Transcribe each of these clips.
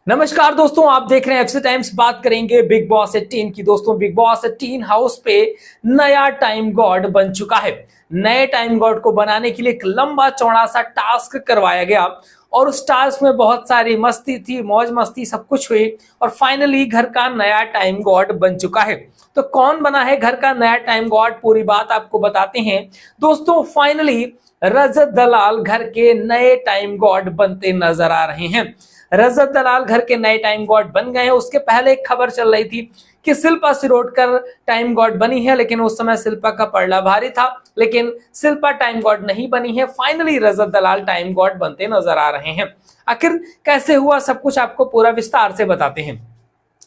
नमस्कार दोस्तों, आप देख रहे हैं एफसी टाइम्स। बात करेंगे बिग बॉस 18 की। दोस्तों, बिग बॉस 18 हाउस पे नया टाइम गॉड बन चुका है। नए टाइम गॉड को बनाने के लिए एक लंबा चौड़ा सा टास्क करवाया गया और उस टास्क में बहुत सारी मस्ती थी, मौज मस्ती सब कुछ हुई और फाइनली घर का नया टाइम गॉड बन चुका है। तो कौन बना है घर का नया टाइम गॉड, पूरी बात आपको बताते हैं। दोस्तों, फाइनली रजत दलाल घर के नए टाइम गॉड बनते नजर आ रहे हैं। रजत दलाल घर के नए टाइम गॉड बन गए हैं। उसके पहले एक खबर चल रही थी कि शिल्पा शिरोडकर टाइम गॉड बनी है, लेकिन उस समय शिल्पा का पलड़ा भारी था, लेकिन शिल्पा टाइम गॉड नहीं बनी है। फाइनली रजत दलाल टाइम गॉड बनते नजर आ रहे हैं। आखिर कैसे हुआ, सब कुछ आपको पूरा विस्तार से बताते हैं।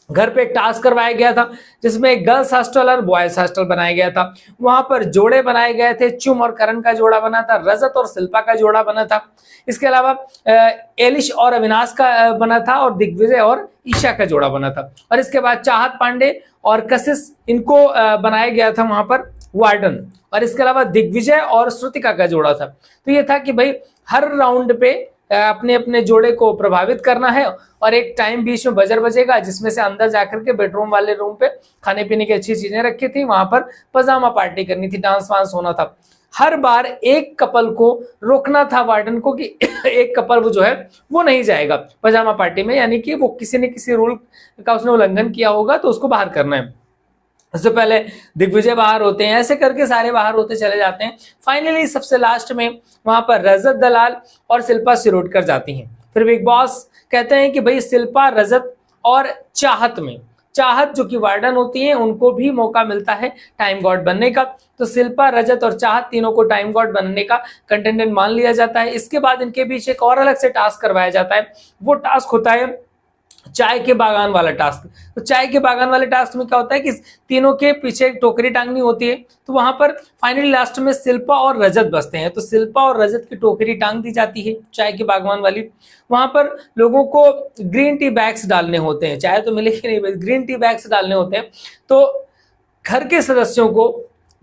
घर पे एक टास्क करवाया गया था जिसमें गर्ल्स हॉस्टल और बॉयज हॉस्टल बनाया गया था। वहां पर जोड़े बनाए गए थे। चुम और करण का जोड़ा बना था, रजत और शिल्पा का जोड़ा बना था। इसके अलावा एलिश और अविनाश का बना था और दिग्विजय और ईशा का जोड़ा बना था। और इसके बाद चाहत पांडे और कशिश, इनको बनाया गया था वहां पर वार्डन। और इसके अलावा दिग्विजय और श्रुतिका का जोड़ा था। तो ये था कि भाई हर राउंड पे अपने अपने जोड़े को प्रभावित करना है और एक टाइम बीच में बजर बजेगा जिसमें से अंदर जाकर के बेडरूम वाले रूम पे खाने पीने की अच्छी चीजें रखी थी, वहां पर पजामा पार्टी करनी थी, डांस वांस होना था। हर बार एक कपल को रोकना था वार्डन को कि एक कपल वो जो है वो नहीं जाएगा पजामा पार्टी में, यानी कि वो किसी न किसी रूल का उसने उल्लंघन किया होगा तो उसको बाहर करना है। उससे पहले दिग्विजय बाहर होते हैं, ऐसे करके सारे बाहर होते चले जाते हैं। फाइनली सबसे लास्ट में वहां पर रजत दलाल और शिल्पा शिरोडकर जाती हैं। फिर बिग बॉस कहते हैं कि भाई शिल्पा, रजत और चाहत में, चाहत जो कि वार्डन होती है, उनको भी मौका मिलता है टाइम गॉड बनने का। तो शिल्पा, रजत और चाहत तीनों को टाइम गॉड बनने का कंटेंडेंट मान लिया जाता है। इसके बाद इनके बीच एक और अलग से टास्क करवाया जाता है। वो टास्क होता है चाय के बागान वाला टास्क। तो चाय के बागान वाले टास्क में क्या होता है कि तीनों के पीछे एक टोकरी टांगनी होती है। तो वहां पर फाइनली लास्ट में शिल्पा और रजत बसते हैं। तो शिल्पा और रजत की टोकरी टांग दी जाती है चाय के बागवान वाली। वहां पर लोगों को ग्रीन टी बैग्स डालने होते हैं, चाय तो मिलेगी नहीं, ग्रीन टी बैग्स डालने होते हैं। तो घर के सदस्यों को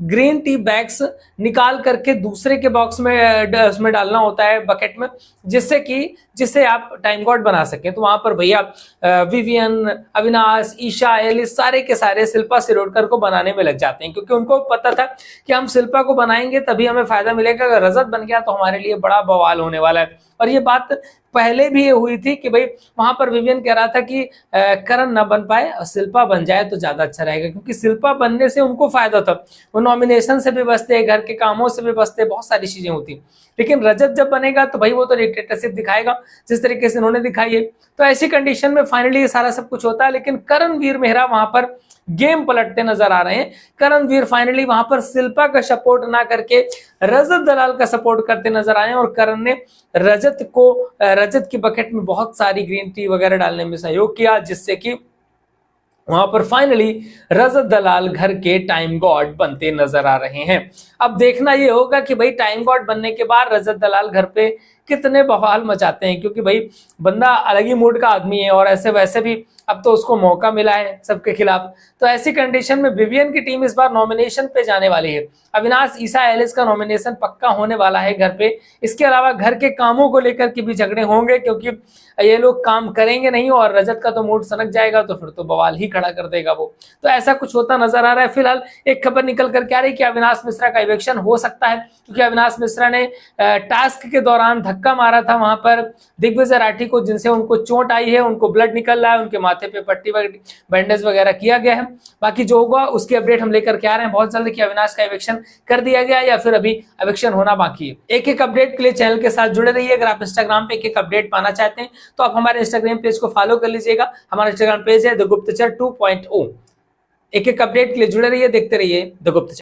ग्रीन टी बैग्स निकाल करके दूसरे के बॉक्स में उसमें डालना होता है, बकेट में, जिससे आप टाइम गॉड बना सकें। तो वहां पर भैया विवियन, अविनाश, ईशा, एलिस सारे के सारे शिल्पा शिरोडकर को बनाने में लग जाते हैं, क्योंकि उनको पता था कि हम शिल्पा को बनाएंगे तभी हमें फायदा मिलेगा। अगर रजत बन गया तो हमारे लिए बड़ा बवाल होने वाला है। और ये बात पहले भी ये हुई थी कि भाई वहां पर विवियन कह रहा था कि करण ना बन पाए और शिल्पा बन जाए तो ज्यादा अच्छा रहेगा, क्योंकि शिल्पा बनने से उनको फायदा था। वो नॉमिनेशन से भी बचते, घर के कामों से भी बचते, बहुत सारी चीजें होती। लेकिन रजत जब बनेगा तो भाई वो तो डिक्टेटरशिप दिखाएगा जिस तरीके से उन्होंने दिखाई है। तो ऐसी कंडीशन में फाइनली सारा सब कुछ होता है। लेकिन करणवीर मेहरा वहां पर गेम पलटते नजर आ रहे हैं। करणवीर फाइनली वहां पर शिल्पा का सपोर्ट ना करके रजत दलाल का सपोर्ट करते नजर आए और करण ने रजत की बकेट में बहुत सारी ग्रीन टी वगैरह डालने में सहयोग किया, जिससे कि वहां पर फाइनली रजत दलाल घर के टाइम गॉड बनते नजर आ रहे हैं। अब देखना यह होगा कि भाई टाइम गॉड बनने के बाद रजत दलाल घर पे कितने बवाल मचाते हैं, क्योंकि भाई बंदा अलग ही मूड का आदमी है और ऐसे वैसे भी अब तो उसको मौका मिला है सबके खिलाफ। तो ऐसी कंडीशन में विवियन की टीम इस बार नॉमिनेशन पे जाने वाली है। अविनाश, ईशा, एलिस का नॉमिनेशन पक्का होने वाला है घर पे। इसके अलावा घर के कामों को लेकर के भी झगड़े होंगे, क्योंकि ये लोग काम करेंगे नहीं और रजत का तो मूड सनक जाएगा, तो फिर तो बवाल ही खड़ा कर देगा वो। तो ऐसा कुछ होता नजर आ रहा है। फिलहाल एक खबर निकल कर क्या रही कि अविनाश मिश्रा का इवेक्शन हो सकता है, क्योंकि अविनाश मिश्रा ने टास्क के दौरान धक्का मारा था वहां पर दिग्विजय राठी को, जिनसे उनको चोट आई है, उनको ब्लड निकल रहा है, उनके माथे पे पट्टी बैंडेज वगैरह किया गया है। बाकी जो होगा उसकी अपडेट हम लेकर के आ रहे हैं बहुत जल्द कि अविनाश का इवेक्शन कर दिया गया या फिर अभी इवेक्शन होना बाकी है। एक एक अपडेट के लिए चैनल के साथ जुड़े रहिए। अगर आप इंस्टाग्राम पे एक एक अपडेट पाना चाहते हैं तो आप हमारे इंस्टाग्राम पेज को फॉलो कर लीजिएगा। हमारा इंस्टाग्राम पेज है द गुप्तचर 2.0। एक एक अपडेट के लिए जुड़े रहिए, देखते रहिए द गुप्तचर।